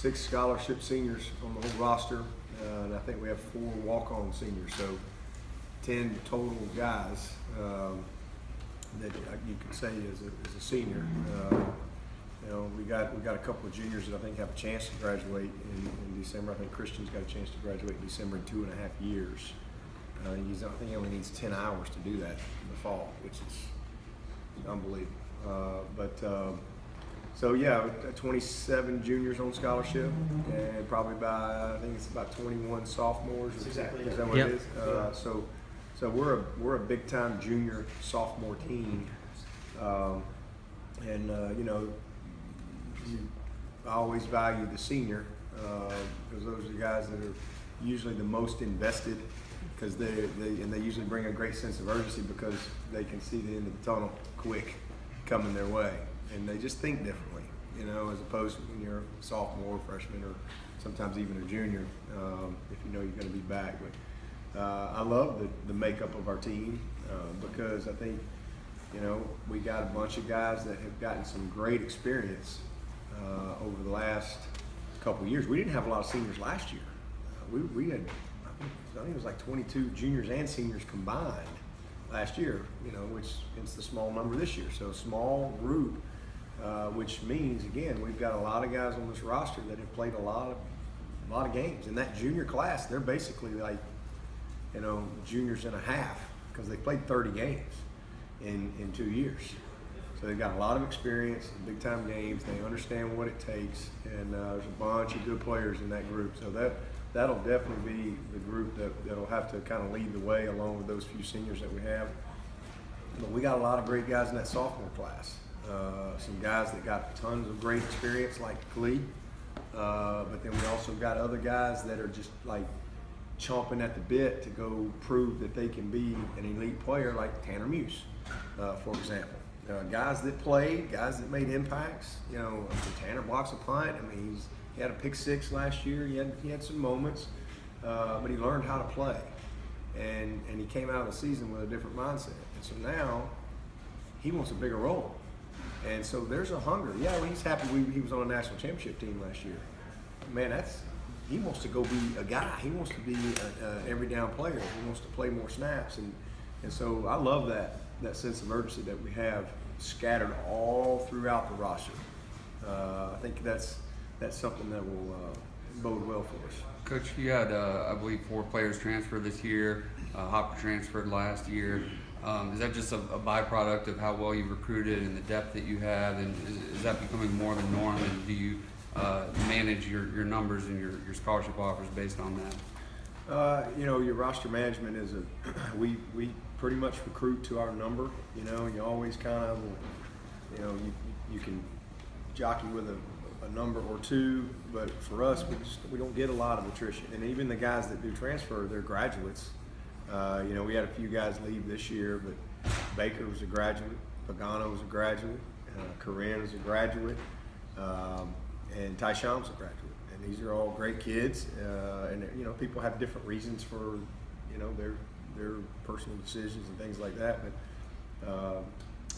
6 scholarship seniors on the whole roster, and I think we have 4 walk-on seniors, so 10 total guys that you could say is a senior. We got a couple of juniors that I think have a chance to graduate in December. I think Christian's got a chance to graduate in December in 2.5 years. I think he only needs 10 hours to do that in the fall, which is unbelievable. So yeah, 27 juniors on scholarship, and probably I think it's about 21 sophomores. That's exactly is that what it is? So we're a big time junior sophomore team, and I always value the senior because those are the guys that are usually the most invested, because they usually bring a great sense of urgency because they can see the end of the tunnel quick coming their way, and they just think differently, as opposed to when you're a sophomore, freshman, or sometimes even a junior, if you know you're going to be back. But I love the makeup of our team because I think we got a bunch of guys that have gotten some great experience over the last couple of years. We didn't have a lot of seniors last year. We had, I think it was like 22 juniors and seniors combined last year, which is the small number this year. So a small group, which means, again, we've got a lot of guys on this roster that have played a lot of games. In that junior class, they're basically like, juniors and a half, because they played 30 games in 2 years. So they've got a lot of experience in big time games. They understand what it takes, and there's a bunch of good players in that group. So that'll definitely be the group that'll have to kind of lead the way, along with those few seniors that we have. But we got a lot of great guys in that sophomore class. Some guys that got tons of great experience, like Khalid. But then we also got other guys that are just like chomping at the bit to go prove that they can be an elite player, like Tanner Muse, for example. Guys that played, guys that made impacts. Tanner blocks a punt. I mean, he had a pick 6 last year. He had some moments, but he learned how to play, and he came out of the season with a different mindset. And so now he wants a bigger role, and so there's a hunger. Yeah, well, he's happy he was on a national championship team last year. Man, he wants to go be a guy. He wants to be an every down player. He wants to play more snaps, and so I love that sense of urgency that we have scattered all throughout the roster. I think that's something that will bode well for us. Coach, you had, I believe, 4 players transfer this year. Hopper transferred last year. Is that just a byproduct of how well you've recruited and the depth that you have, and is that becoming more the norm, and do you manage your numbers and your scholarship offers based on that? Your roster management is we pretty much recruit to our number. You always kind of, you can jockey with a number or two, but for us, we don't get a lot of attrition. And even the guys that do transfer, they're graduates. We had a few guys leave this year, but Baker was a graduate, Pagano was a graduate, Corinne was a graduate, and Tyshawn was a graduate. And these are all great kids, and people have different reasons for their personal decisions and things like that. But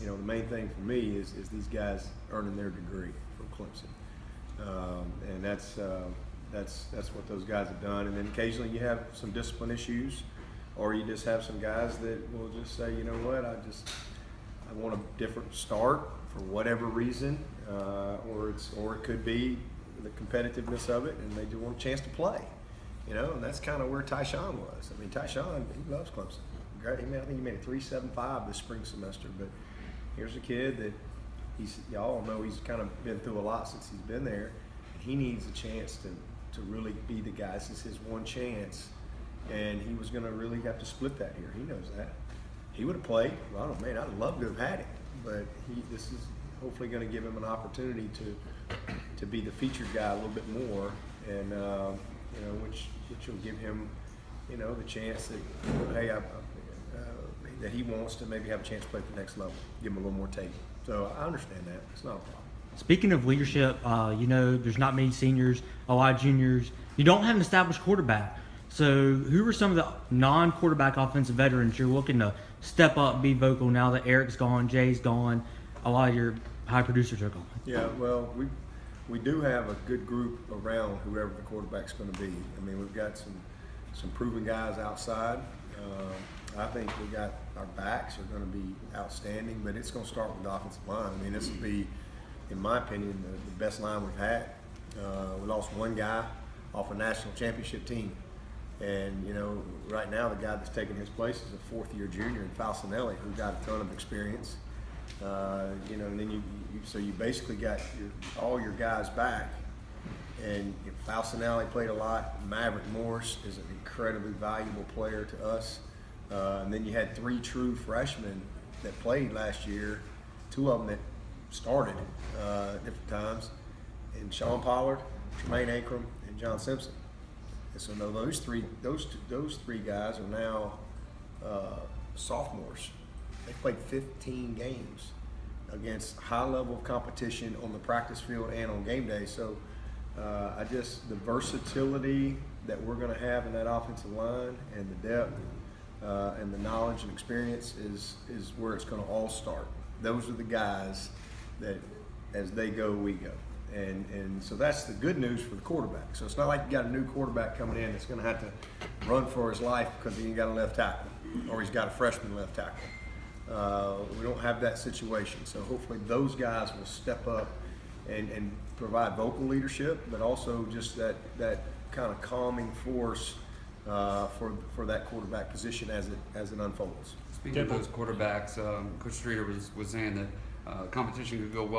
the main thing for me is these guys earning their degree from Clemson, and that's what those guys have done. And then occasionally you have some discipline issues, or you just have some guys that will just say, you know what, I want a different start for whatever reason, or it could be the competitiveness of it, and they do want a chance to play. And that's kind of where Tyshawn was. I mean, Tyshawn, he loves Clemson. Great. I think he made a 3.75 this spring semester. But here's a kid that y'all know he's kind of been through a lot since he's been there. And he needs a chance to really be the guy. This is his one chance, and he was going to really have to split that here. He knows that. He would have played. Well, man, I'd love to have had him, but this is hopefully going to give him an opportunity to be the featured guy a little bit more, and which will give him, the chance that, that he wants to maybe have a chance to play at the next level, give him a little more tape. So I understand that. It's not a problem. Speaking of leadership, there's not many seniors, a lot of juniors. You don't have an established quarterback. So who are some of the non-quarterback offensive veterans you're looking to step up, be vocal now that Eric's gone, Jay's gone, a lot of your high producers are gone? Yeah, well, we do have a good group around whoever the quarterback's going to be. I mean, we've got some proven guys outside. I think we got our backs are going to be outstanding, but it's going to start with the offensive line. I mean, this will be, in my opinion, the best line we've had. We lost one guy off a national championship team. And, you know, right now the guy that's taking his place is a fourth-year junior in Falcinelli, who got a ton of experience. You know, and then so you basically got all your guys back. And Falcinelli played a lot. Maverick Morse is an incredibly valuable player to us. And then you had 3 true freshmen that played last year, 2 of them that started at different times, and Sean Pollard, Tremaine Ankrum, and John Simpson. And so no, those three guys are now sophomores. They played 15 games against high level of competition on the practice field and on game day. So the versatility that we're going to have in that offensive line and the depth and the knowledge and experience is where it's going to all start. Those are the guys that as they go, we go. And so that's the good news for the quarterback. So it's not like you got a new quarterback coming in that's going to have to run for his life because he ain't got a left tackle or he's got a freshman left tackle. We don't have that situation. So hopefully those guys will step up and provide vocal leadership, but also just that kind of calming force for that quarterback position as it unfolds. Speaking of those quarterbacks, Coach Streeter was saying that competition could go well